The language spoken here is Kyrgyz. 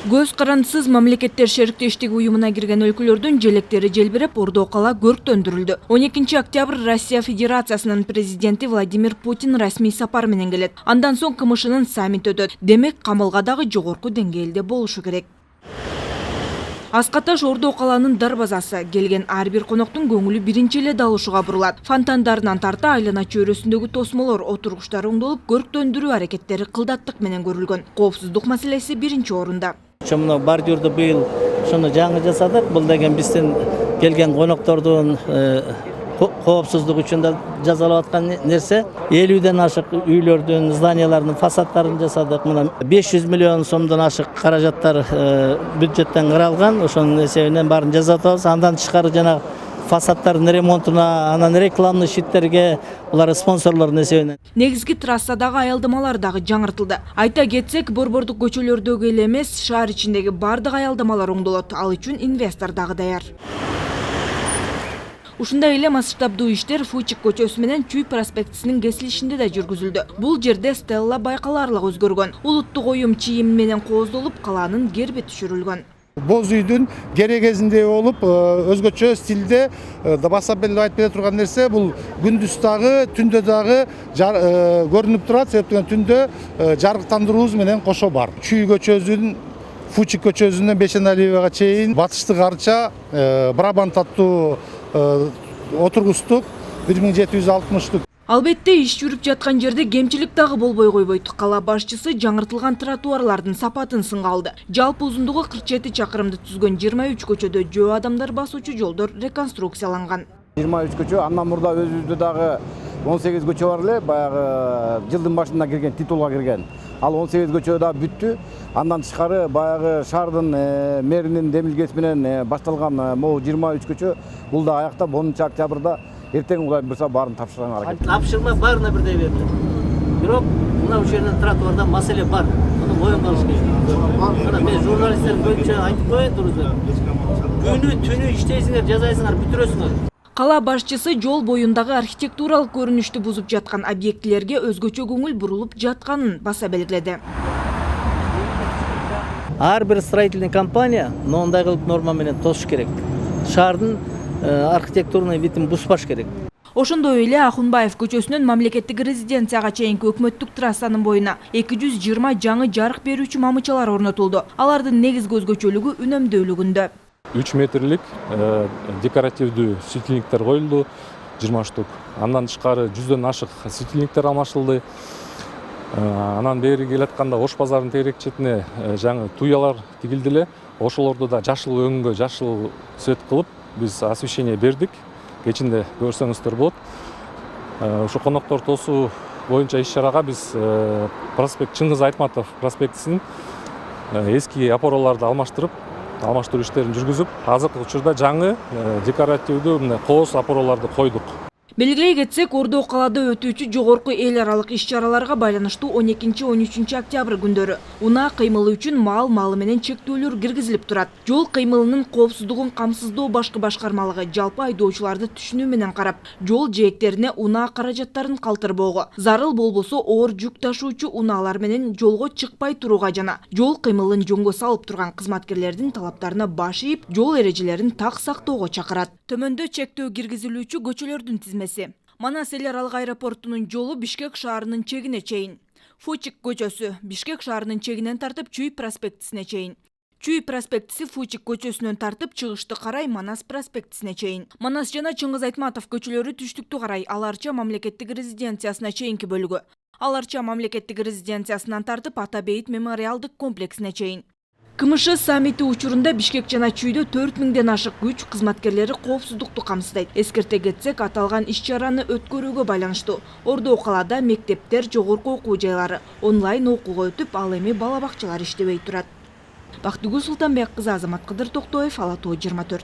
Көз карандысыз мамлекеттер шериктештиги уюмуна кирген өлкөлөрдүн желектери желбиреп, Ордо кала көрктөндүрүлдү. 12 октябрь Россия Федерациясынын президенти Владимир Путин расмий сапар менен келет. Андан соң КМШнын саммити өтөт. Демек, камылга дагы жогорку деңгээлде болушу керек. Аскаташ Ордо каланын дарбазасы. Келген ар бир коноктун көңүлү биринчи эле далышууга бурулат. Фонтандарынан тарта айлана чөйрөсүндөгү тосмолор, отургучтар оңдолуп, көрктөндүрүү аракеттери кылдаттык менен көрүлгөн. Коопсуздук маселеси биринчи орунда. Мына бордюрду быйыл шуну жаңы жасадык. Бул деген биздин келген коноктордун коопсуздук үчүн да жасалып аткан нерсе. 50ден ашык үйлөрдүн, зданиялардын фасадтарын жасадык. Мына 500 миллион сомдон ашык каражаттар бюджеттен каралган. Ошонун эсебинен баарын жасап атабыз. Андан тышкары жана фасадтардын ремонтуна, анан рекламный щиттерге булар спонсорлордун эсебинен. Негизги трассадагы аялдамалар дагы жаңыртылды. Айта кетсек, борбордук көчөлөрдөгү эле эмес, шаар ичиндеги бардык аялдамалар оңдолот. Ал үчүн инвестор дагы даяр. Ушундай эле масштабдуу иштер Фучик көчөсү менен Чүй проспектисинин кесилишинде да жүргүзүлдү. Бул жерде стелла байкаларлык өзгөргөн. Улуттук оюм чийим менен кооздолуп, калаанын герби түшүрүлгөн. Боз үйдүн керегесинде болуп, өзгөчө стилде баса беле айтып бере турган нерсе, бул күндүз дагы, түндө дагы көрүнүп турат. Себептен түндө жарыктандыруубуз менен кошо бар. Чүй көчөсүнүн Фучик көчөсүнөн Бешеналиевага чейин батыштык арча Брабант аттуу отургустук 1760-тук. Албетте, иш жүрүп жаткан жерде кемчилик дагы болбой койбойт. Кала башчысы жаңыртылган тротуарлардын сапатын сынга алды. Жалпы узундугу 47 чакырымды түзгөн 23 көчөдө жөө адамдар басуучу жолдор реконструкцияланган. 23 көчө, андан мурда өзүбүздө дагы 18 көчө бар эле, баягы жылдын башында кирген, титулга кирген. Ал 18 көчө да бүттү. Андан тышкары баягы шаардын мэринин демилгеси менен башталган могу 23 көчө, бул да аяктап 10 октябрда эртең Кудай буйрса баарын тапшырганга аракет. Тапшырма баарына бирдей берилет. Бирок мына ушул жерден тротуарда маселе бар. Муну моюнга алыш керек. Мына мен журналисттер көбүнчө айтып коеюн туруздар. Күнү түнү иштейсиңер, жазайсыңар, бүтүрөсүңөр. Кала башчысы жол боюндагы архитектуралык көрүнүштү бузуп жаткан объектилерге өзгөчө көңүл бурулуп жатканын баса белгиледи. Ар бир строительный компания мындай кылып норма менен тосуш керек. Шаардын архитектурный видин бузбаш керек. Ошондой эле Ахунбаев көчөсүнөн мамлекеттик резиденцияга чейинки өкмөттүк трассанын боюна 220 жаңы жарык берүүчү мамычалар орнотулду. Алардын негизги өзгөчөлүгү үнөмдүүлүгүндө. 3 метрлик декоративдүү светильниктер коюлду, 20 штук. Андан тышкары 100дөн ашык светильниктер алмашылды. Анан бери келатканда Ош базарынын тегерек четине жаңы туялар тигилди эле. Ошолорду да жашыл өңгө, жашыл свет кылып биз освещение бердик. Кечинде көрсөңүздөр болот. Ошо коноктор тосуу боюнча иш-чарага биз проспект Чыңгыз Айтматов проспектисин эски опораларды алмаштыруу иштерин жүргүзүп, азыркы учурда жаңы декоративдүү кооз опораларды койдук. Белгилей кетсек, Ордо калада өтүүчү жогорку эл аралык иш-чараларга байланыштуу 12-13 октябрь күндөрү унаа кыймылы үчүн мал менен чектөөлөр киргизилип турат. Жол кыймылынын коопсуздугун камсыздоо башкы башкармалыгы жалпы айдоочуларды түшүнүү менен карап, жол жээктерине унаа каражаттарын калтырбоого, зарыл болбосо оор жүк ташуучу унаалар менен жолго чыкпай турууга жана жол кыймылын жөнгө салып турган кызматкерлердин талаптарына баш ийип, жол эрежелерин так сактоого чакырат. Төмөндө чектөө киргизилүүчү көчөлөрдүн тизмеси. Манас эл аралык аэропортунун жолу Бишкек шаарынын чегине чейин. Фучик көчөсү Бишкек шаарынын чегинен тартып Чүй проспектисине чейин. Чүй проспектиси Фучик көчөсүнөн тартып чыгышты карай Манас проспектисине чейин. Манас жана Чыңгыз Айтматов көчөлөрү түштүктү карай Аларча мамлекеттик резиденциясына чейинки бөлүгү. Аларча мамлекеттик резиденциясынан тартып Ата Бейит мемориалдык комплексине чейин. КМШ саммити учурунда Бишкек жана Чүйдө 4000ден ашык күч кызматкерлери коопсуздукту камсыздайт. Эскерте кетсек, аталган иш-чараны өткөрүүгө байланыштуу Ордо калада мектептер, жогорку окуу жайлары онлайн окууга өтүп, ал эми бала бакчалар иштебей турат. Бактыгүл Султанбек кызы, Азамат Кыдыр Токтоев, Ала Тоо 24.